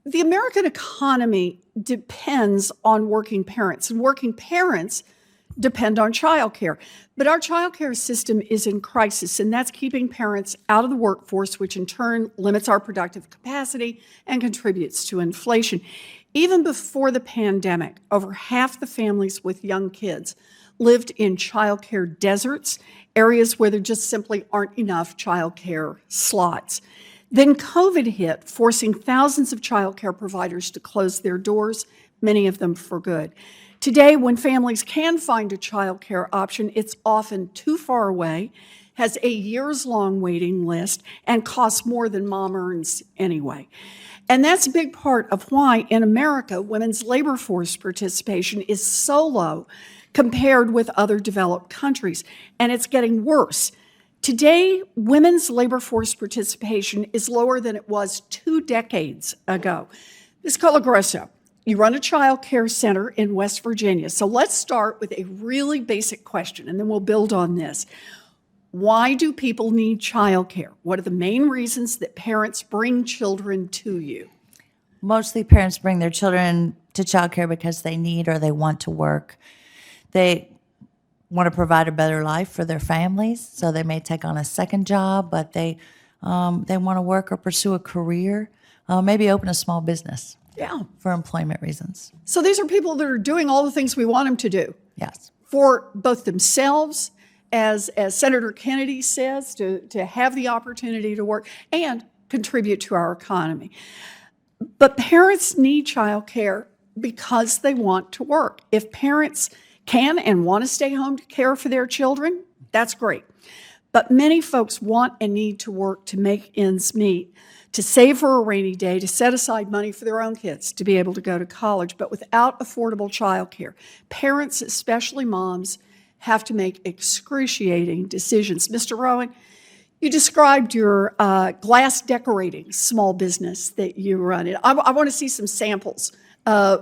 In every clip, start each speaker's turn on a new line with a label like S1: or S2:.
S1: The American economy depends on working parents, and working parents depend on childcare. But our childcare system is in crisis, and that's keeping parents out of the workforce, which in turn limits our productive capacity and contributes to inflation. Even before the pandemic, over half the families with young kids lived in childcare deserts, areas where there just simply aren't enough childcare slots. Then COVID hit, forcing thousands of childcare providers to close their doors, many of them for good. Today, when families can find a childcare option, it's often too far away, has a years-long waiting list, and costs more than mom earns anyway. And that's a big part of why in America, women's labor force participation is so low compared with other developed countries, and it's getting worse. Today, women's labor force participation is lower than it was 2 decades ago. Ms. Colagrosso, you run a child care center in West Virginia. So let's start with a really basic question, and then we'll build on this. Why do people need child care? What are the main reasons that parents bring children to you?
S2: Mostly parents bring their children to child care because they need or they want to work. They want to provide a better life for their families, so they may take on a second job, but they want to work or pursue a career, maybe open a small business.
S1: Yeah.
S2: For employment reasons.
S1: So these are people that are doing all the things we want them to do.
S2: Yes.
S1: For both themselves, as Senator Kennedy says, to have the opportunity to work and contribute to our economy. But parents need child care because they want to work. If parents can and want to stay home to care for their children, that's great. But many folks want and need to work to make ends meet, to save for a rainy day, to set aside money for their own kids to be able to go to college. But without affordable childcare, parents, especially moms, have to make excruciating decisions. Mr. Rowan, you described your glass decorating small business that you run. I want to see some samples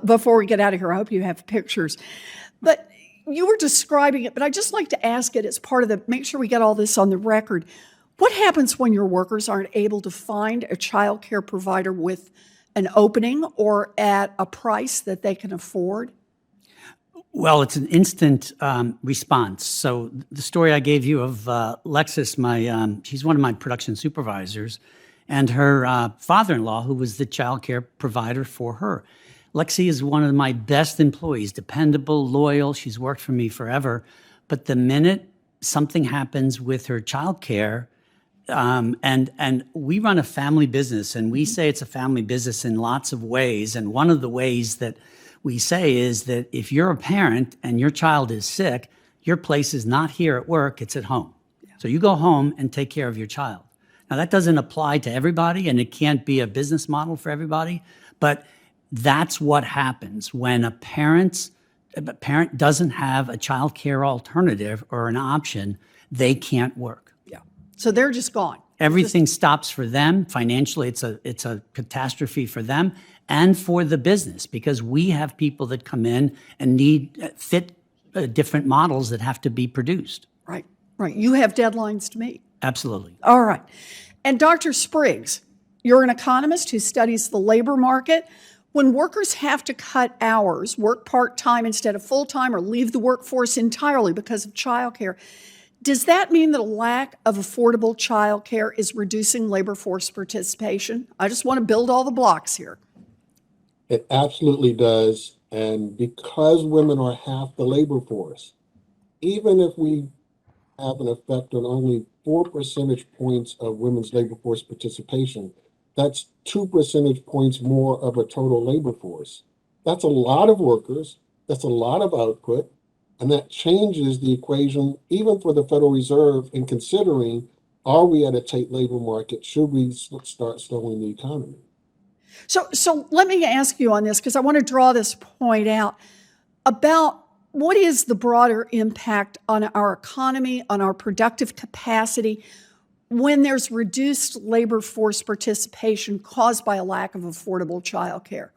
S1: before we get out of here. I hope you have pictures. But you were describing it, but I'd just like to ask it as part of the, make sure we get all this on the record. What happens when your workers aren't able to find a child care provider with an opening or at a price that they can afford?
S3: Well, it's an instant response. So the story I gave you of Lexis, she's one of my production supervisors, and her father-in-law, who was the child care provider for her. Lexi is one of my best employees, dependable, loyal. She's worked for me forever. But the minute something happens with her child care, and we run a family business, and we say it's a family business in lots of ways. And one of the ways that we say is that if you're a parent and your child is sick, your place is not here at work, it's at home. Yeah. So you go home and take care of your child. Now that doesn't apply to everybody, and it can't be a business model for everybody, but that's what happens when a parent doesn't have a child care alternative or an option, they can't work.
S1: Yeah. So they're just gone.
S3: Everything stops for them. Financially, it's a catastrophe for them and for the business, because we have people that come in and need fit different models that have to be produced.
S1: Right. You have deadlines to meet.
S3: Absolutely.
S1: All right. And Dr. Spriggs, you're an economist who studies the labor market. When workers have to cut hours, work part-time instead of full-time, or leave the workforce entirely because of childcare, does that mean that a lack of affordable childcare is reducing labor force participation? I just want to build all the blocks here.
S4: It absolutely does. And because women are half the labor force, even if we have an effect on only 4 percentage points of women's labor force participation, that's 2 percentage points more of a total labor force. That's a lot of workers. That's a lot of output. And that changes the equation, even for the Federal Reserve, in considering, are we at a tight labor market? Should we start slowing the economy?
S1: So let me ask you on this, because I want to draw this point out about what is the broader impact on our economy, on our productive capacity, when there's reduced labor force participation caused by a lack of affordable childcare?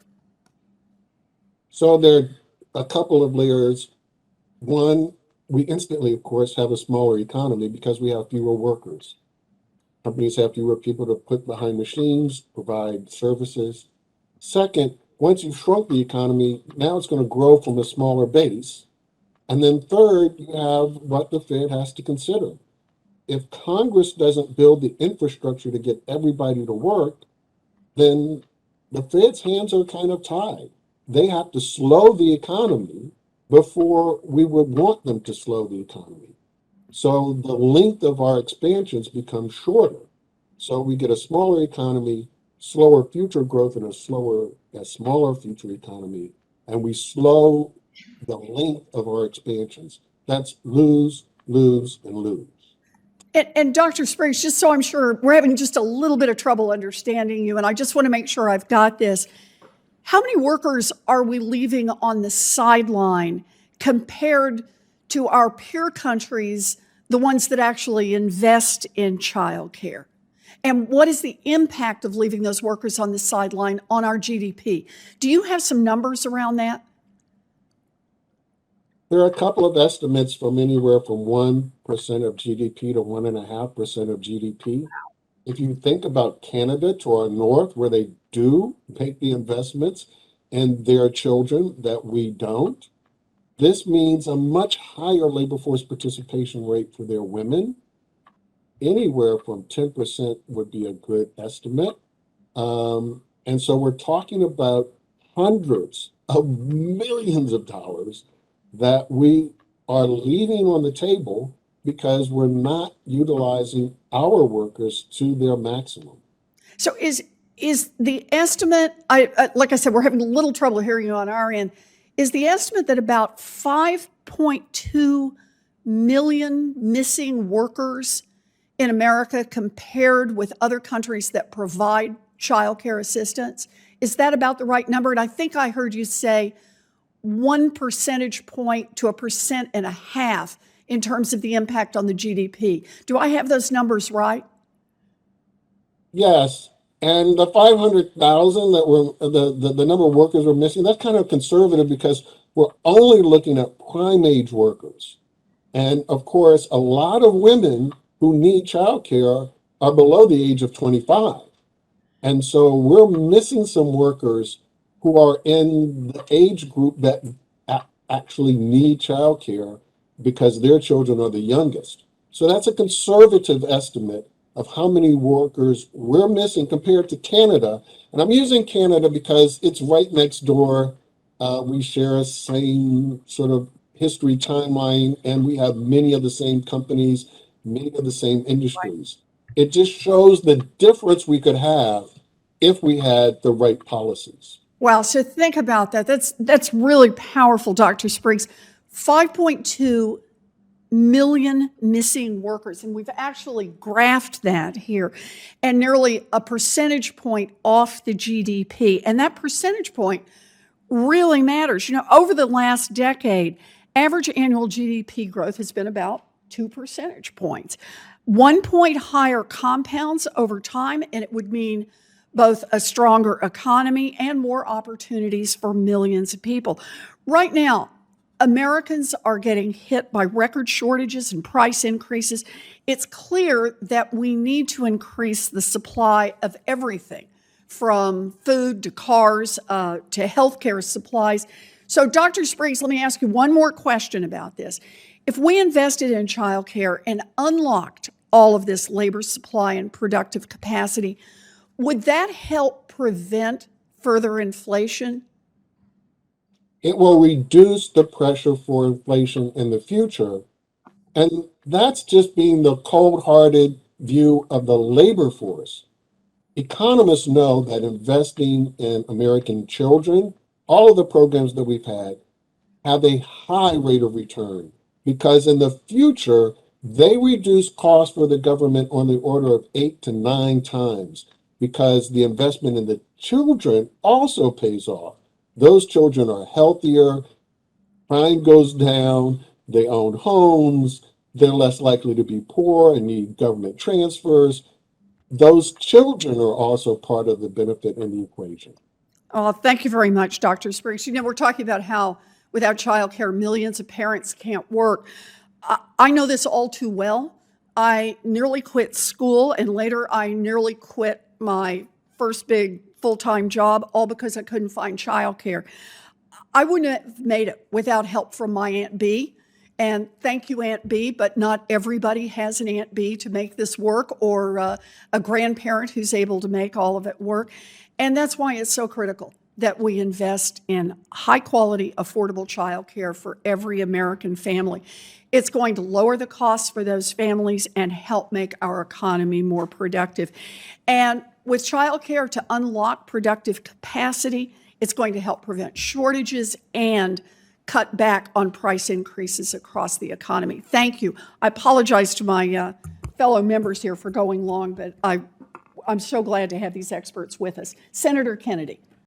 S4: So there are a couple of layers. One, we instantly, of course, have a smaller economy because we have fewer workers. Companies have fewer people to put behind machines, provide services. Second, once you've shrunk the economy, now it's going to grow from a smaller base. And then third, you have what the Fed has to consider. If Congress doesn't build the infrastructure to get everybody to work, then the Fed's hands are kind of tied. They have to slow the economy before we would want them to slow the economy. So the length of our expansions becomes shorter. So we get a smaller economy, slower future growth, and a smaller future economy, and we slow the length of our expansions. That's lose, lose, and lose.
S1: And Dr. Spriggs, just so I'm sure, we're having just a little bit of trouble understanding you, and I just want to make sure I've got this. How many workers are we leaving on the sideline compared to our peer countries, the ones that actually invest in childcare? And what is the impact of leaving those workers on the sideline on our GDP? Do you have some numbers around that?
S4: There are a couple of estimates from anywhere from 1% of GDP to 1.5% of GDP. If you think about Canada to our north, where they do make the investments in their children that we don't, this means a much higher labor force participation rate for their women. Anywhere from 10% would be a good estimate. And so we're talking about hundreds of millions of dollars that we are leaving on the table because we're not utilizing our workers to their maximum.
S1: So is the estimate, like I said, we're having a little trouble hearing you on our end, is the estimate that about 5.2 million missing workers in America compared with other countries that provide childcare assistance? Is that about the right number? And I think I heard you say 1 percentage point to 1.5% in terms of the impact on the GDP. Do I have those numbers right?
S4: Yes, and the 500,000 that were the number of workers we're missing, that's kind of conservative because we're only looking at prime age workers. And of course, a lot of women who need childcare are below the age of 25. And so we're missing some workers who are in the age group that actually need childcare because their children are the youngest. So that's a conservative estimate of how many workers we're missing compared to Canada. And I'm using Canada because it's right next door. We share a same sort of history timeline, and we have many of the same companies, many of the same industries. It just shows the difference we could have if we had the right policies.
S1: Wow, so think about that. That's really powerful, Dr. Spriggs. 5.2 million missing workers, and we've actually graphed that here, and nearly a percentage point off the GDP. And that percentage point really matters. You know, over the last decade, average annual GDP growth has been about 2 percentage points. 1 point higher compounds over time, and it would mean both a stronger economy and more opportunities for millions of people. Right now, Americans are getting hit by record shortages and price increases. It's clear that we need to increase the supply of everything, from food to cars to healthcare supplies. So, Dr. Spriggs, let me ask you one more question about this. If we invested in childcare and unlocked all of this labor supply and productive capacity, would that help prevent further inflation?
S4: It will reduce the pressure for inflation in the future. And that's just being the cold-hearted view of the labor force. Economists know that investing in American children, all of the programs that we've had, have a high rate of return because in the future, they reduce costs for the government on the order of 8 to 9 times because the investment in the children also pays off. Those children are healthier, crime goes down, they own homes, they're less likely to be poor and need government transfers. Those children are also part of the benefit in the equation.
S1: Oh, thank you very much, Dr. Spriggs. You know, we're talking about how without childcare, millions of parents can't work. I know this all too well. I nearly quit school, and later I nearly quit my first big full-time job, all because I couldn't find childcare. I wouldn't have made it without help from my Aunt B. And thank you, Aunt B, but not everybody has an Aunt B to make this work, or a grandparent who's able to make all of it work. And that's why it's so critical that we invest in high-quality, affordable childcare for every American family. It's going to lower the costs for those families and help make our economy more productive. And with childcare to unlock productive capacity, it's going to help prevent shortages and cut back on price increases across the economy. Thank you. I apologize to my fellow members here for going long, but I'm so glad to have these experts with us. Senator Kennedy.